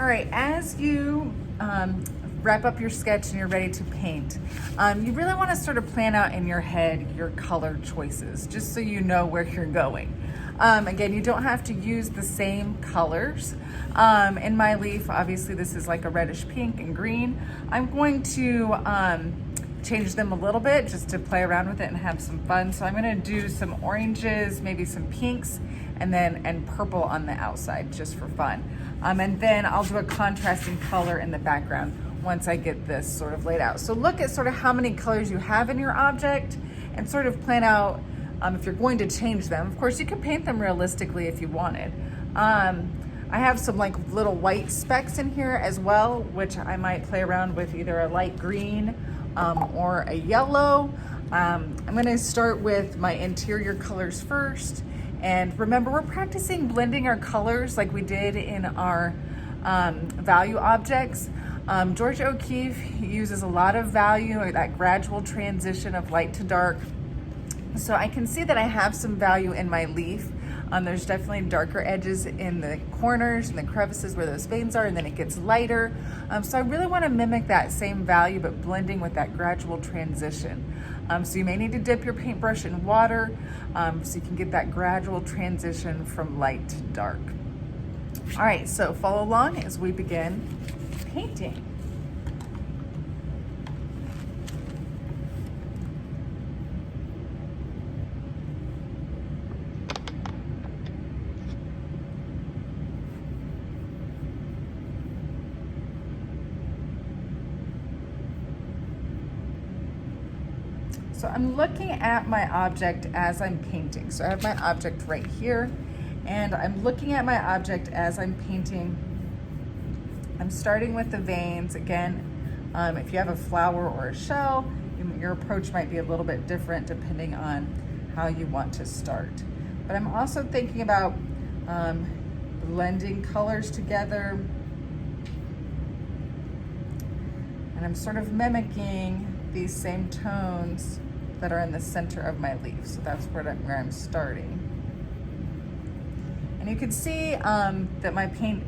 All right, as you wrap up your sketch and you're ready to paint, you really want to sort of plan out in your head your color choices, just so you know where you're going. Again, you don't have to use the same colors. In my leaf, obviously this is like a reddish pink and green. I'm going to change them a little bit just to play around with it and have some fun. So I'm gonna do some oranges, maybe some pinks, and purple on the outside just for fun. And then I'll do a contrasting color in the background once I get this sort of laid out. So look at sort of how many colors you have in your object and sort of plan out if you're going to change them. Of course, you can paint them realistically if you wanted. I have some like little white specks in here as well, which I might play around with either a light green or a yellow. I'm gonna start with my interior colors first. And remember, we're practicing blending our colors like we did in our value objects. Georgia O'Keeffe uses a lot of value, or that gradual transition of light to dark. So I can see that I have some value in my leaf. There's definitely darker edges in the corners and the crevices where those veins are, and then it gets lighter. So I really want to mimic that same value, but blending with that gradual transition. So you may need to dip your paintbrush in water so you can get that gradual transition from light to dark. All right, so follow along as we begin painting. So I'm looking at my object as I'm painting. So I have my object right here, and I'm looking at my object as I'm painting. I'm starting with the veins. Again, if you have a flower or a shell, your approach might be a little bit different depending on how you want to start. But I'm also thinking about blending colors together. And I'm sort of mimicking these same tones that are in the center of my leaf. So that's where I'm starting. And you can see that my paint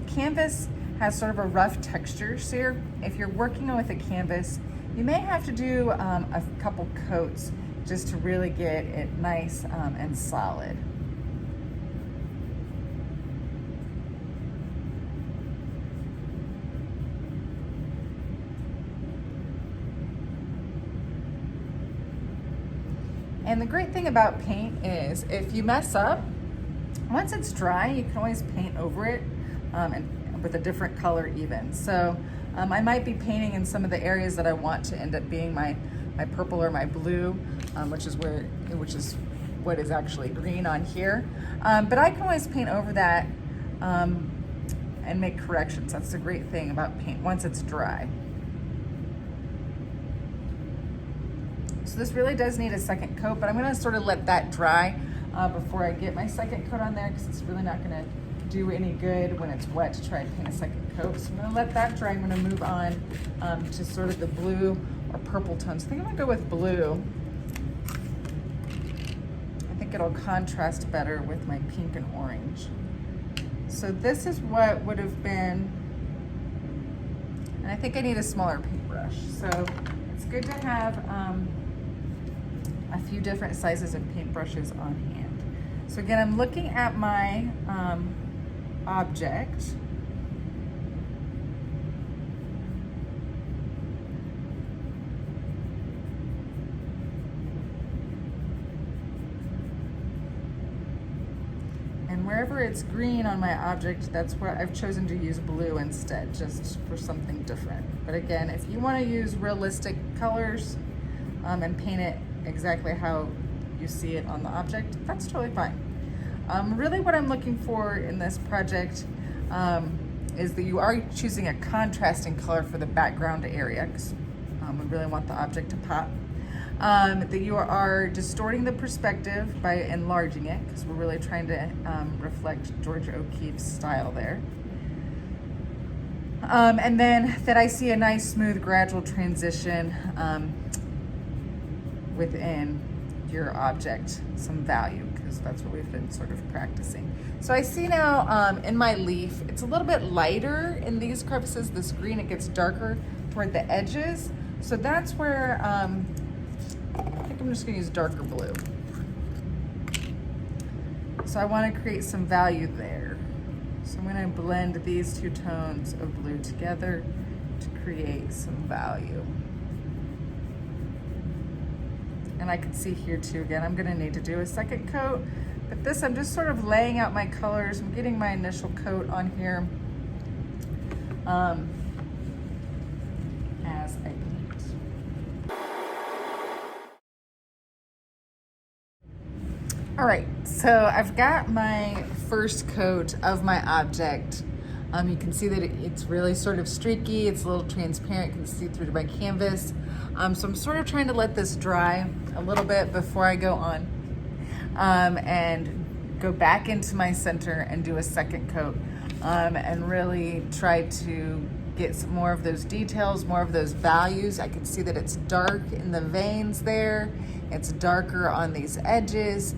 canvas has sort of a rough texture. So if you're working with a canvas, you may have to do a couple coats just to really get it nice and solid. And the great thing about paint is if you mess up, once it's dry, you can always paint over it and with a different color even. So I might be painting in some of the areas that I want to end up being my purple or my blue, which is what is actually green on here. But I can always paint over that and make corrections. That's the great thing about paint once it's dry. So this really does need a second coat, but I'm gonna sort of let that dry before I get my second coat on there, because it's really not gonna do any good when it's wet to try and paint a second coat. So I'm gonna let that dry. I'm gonna move on to sort of the blue or purple tones. I think I'm gonna go with blue. I think it'll contrast better with my pink and orange. So this is what would have been, and I think I need a smaller paintbrush. So it's good to have a few different sizes of paintbrushes on hand. So again, I'm looking at my object. And wherever it's green on my object, that's where I've chosen to use blue instead, just for something different. But again, if you want to use realistic colors and paint it exactly how you see it on the object, that's totally fine. Really what I'm looking for in this project is that you are choosing a contrasting color for the background area, because we really want the object to pop. That you are distorting the perspective by enlarging it, because we're really trying to reflect Georgia O'Keeffe's style there. And then that I see a nice, smooth, gradual transition within your object, some value, because because that's what we've been sort of practicing. So I see now in my leaf, it's a little bit lighter in these crevices, this green, it gets darker toward the edges. So that's where, I think I'm just gonna use darker blue. So I wanna create some value there. So I'm gonna blend these two tones of blue together to create some value. And I can see here too, again, I'm gonna need to do a second coat, but this, I'm just sort of laying out my colors. I'm getting my initial coat on here as I paint. All right, so I've got my first coat of my object. You can see that it's really sort of streaky. It's a little transparent, you can see through to my canvas. So I'm sort of trying to let this dry a little bit before I go on and go back into my center and do a second coat and really try to get some more of those details, more of those values. I can see that it's dark in the veins there. It's darker on these edges.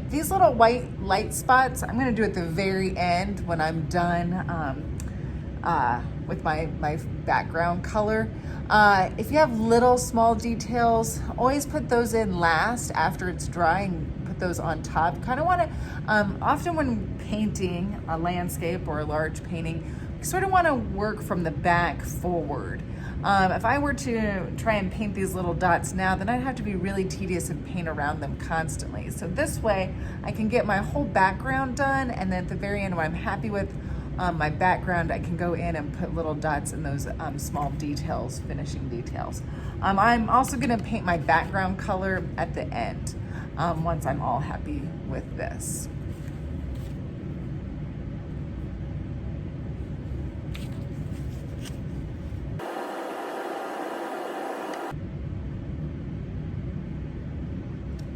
These little white light spots, I'm gonna do at the very end when I'm done with my background color. If you have little small details, always put those in last after it's dry and put those on top. Kind of wanna, often when painting a landscape or a large painting, you sort of wanna work from the back forward. If I were to try and paint these little dots now, then I'd have to be really tedious and paint around them constantly. So this way, I can get my whole background done, and then at the very end, when I'm happy with my background, I can go in and put little dots in those small details, finishing details. I'm also gonna paint my background color at the end, once I'm all happy with this.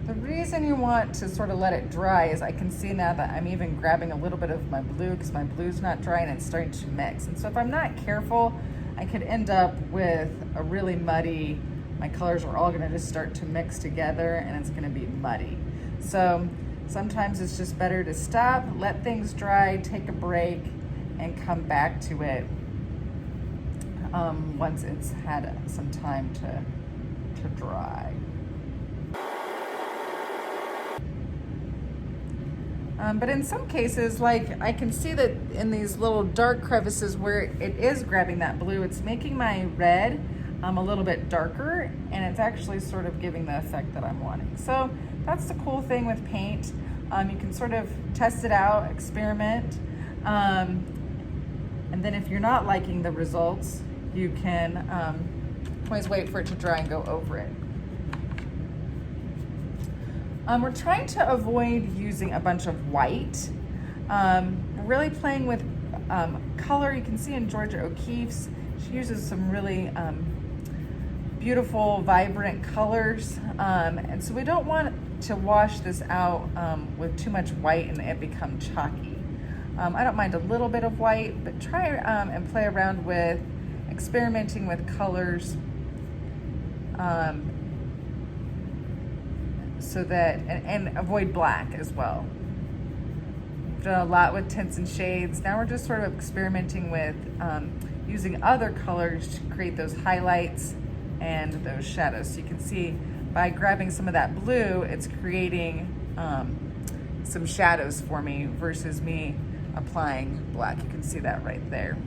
The reason you want to sort of let it dry is I can see now that I'm even grabbing a little bit of my blue because my blue's not dry and it's starting to mix. And so if I'm not careful, I could end up with a really muddy, my colors are all gonna just start to mix together and it's gonna be muddy. So sometimes it's just better to stop, let things dry, take a break, and come back to it once it's had some time to dry. But in some cases, like I can see that in these little dark crevices where it is grabbing that blue, it's making my red a little bit darker, and it's actually sort of giving the effect that I'm wanting. So that's the cool thing with paint. You can sort of test it out, experiment, and then if you're not liking the results, you can always wait for it to dry and go over it. We're trying to avoid using a bunch of white. We're really playing with color. You can see in Georgia O'Keeffe's, she uses some really beautiful, vibrant colors. And so we don't want to wash this out with too much white and it become chalky. I don't mind a little bit of white, but try and play around with experimenting with colors. So that, and avoid black as well. We've done a lot with tints and shades. Now we're just sort of experimenting with using other colors to create those highlights and those shadows. So you can see by grabbing some of that blue, it's creating some shadows for me versus me applying black. You can see that right there.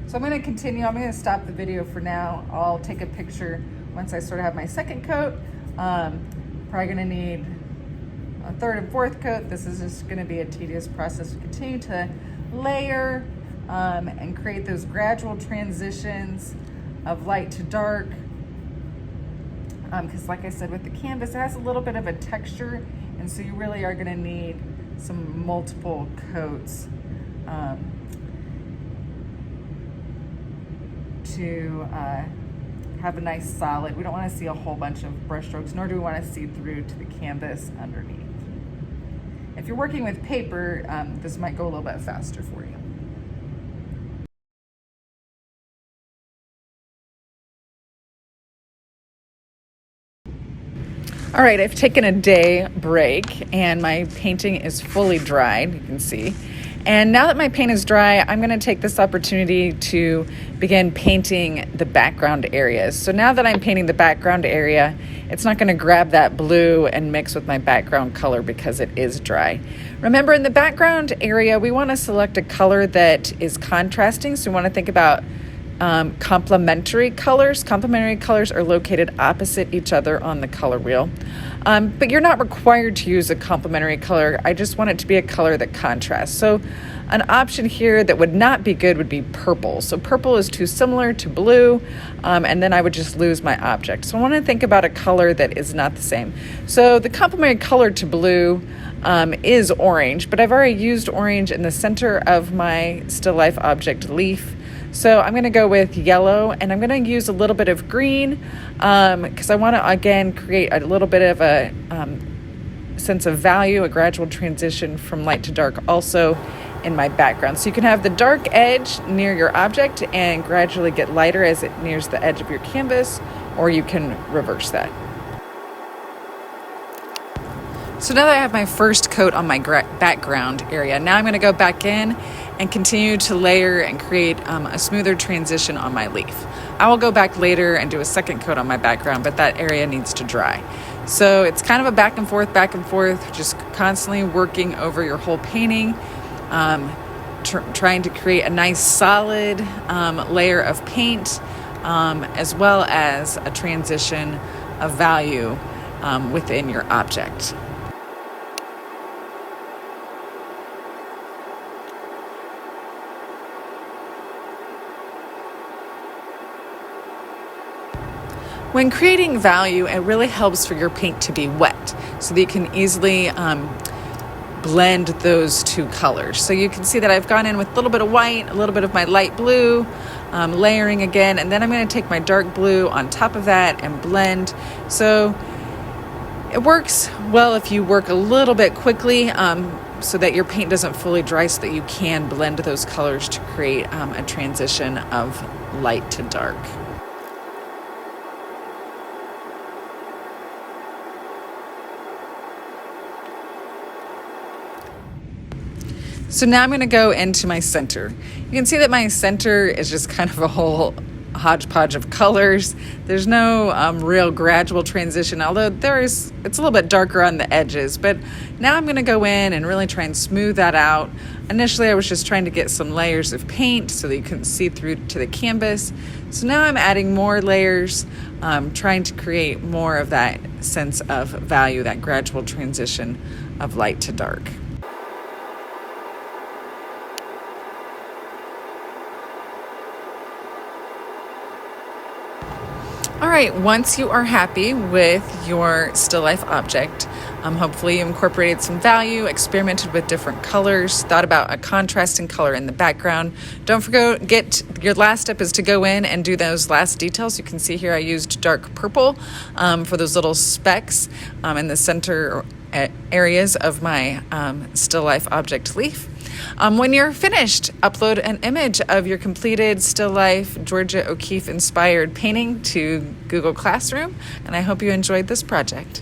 So I'm gonna continue, I'm gonna stop the video for now. I'll take a picture once I sort of have my second coat. Probably gonna need a third and fourth coat. This is just gonna be a tedious process. We continue to layer and create those gradual transitions of light to dark. Because like I said, with the canvas, it has a little bit of a texture, and so you really are gonna need some multiple coats to have a nice solid. We don't want to see a whole bunch of brush strokes, nor do we want to see through to the canvas underneath. If you're working with paper, this might go a little bit faster for you. All right, I've taken a day break and my painting is fully dried, you can see. And now that my paint is dry, I'm going to take this opportunity to begin painting the background areas. So now that I'm painting the background area, it's not going to grab that blue and mix with my background color because it is dry. Remember, in the background area, we want to select a color that is contrasting. So we want to think about complementary colors. Complementary colors are located opposite each other on the color wheel. But you're not required to use a complementary color. I just want it to be a color that contrasts. So an option here that would not be good would be purple. So purple is too similar to blue, and then I would just lose my object. So I want to think about a color that is not the same. So the complementary color to blue is orange, but I've already used orange in the center of my still life object leaf. So I'm going to go with yellow, and I'm going to use a little bit of green because I want to, again, create a little bit of a sense of value, a gradual transition from light to dark also in my background. So you can have the dark edge near your object and gradually get lighter as it nears the edge of your canvas, or you can reverse that. So now that I have my first coat on my background area, now I'm going to go back in and continue to layer and create a smoother transition on my leaf. I will go back later and do a second coat on my background, but that area needs to dry. So it's kind of a back and forth, just constantly working over your whole painting, trying to create a nice solid layer of paint, as well as a transition of value within your object. When creating value, it really helps for your paint to be wet so that you can easily blend those two colors. So you can see that I've gone in with a little bit of white, a little bit of my light blue, layering again, and then I'm going to take my dark blue on top of that and blend. So it works well if you work a little bit quickly so that your paint doesn't fully dry, so that you can blend those colors to create a transition of light to dark. So now I'm going to go into my center. You can see that my center is just kind of a whole hodgepodge of colors. There's no real gradual transition, although it's a little bit darker on the edges. But now I'm going to go in and really try and smooth that out. Initially, I was just trying to get some layers of paint so that you couldn't see through to the canvas. So now I'm adding more layers, trying to create more of that sense of value, that gradual transition of light to dark. All right, once you are happy with your still life object, hopefully you incorporated some value, experimented with different colors, thought about a contrasting color in the background. Don't forget, your last step is to go in and do those last details. You can see here I used dark purple for those little specks in the center areas of my still life object leaf. When you're finished, upload an image of your completed still life Georgia O'Keeffe inspired painting to Google Classroom, and I hope you enjoyed this project.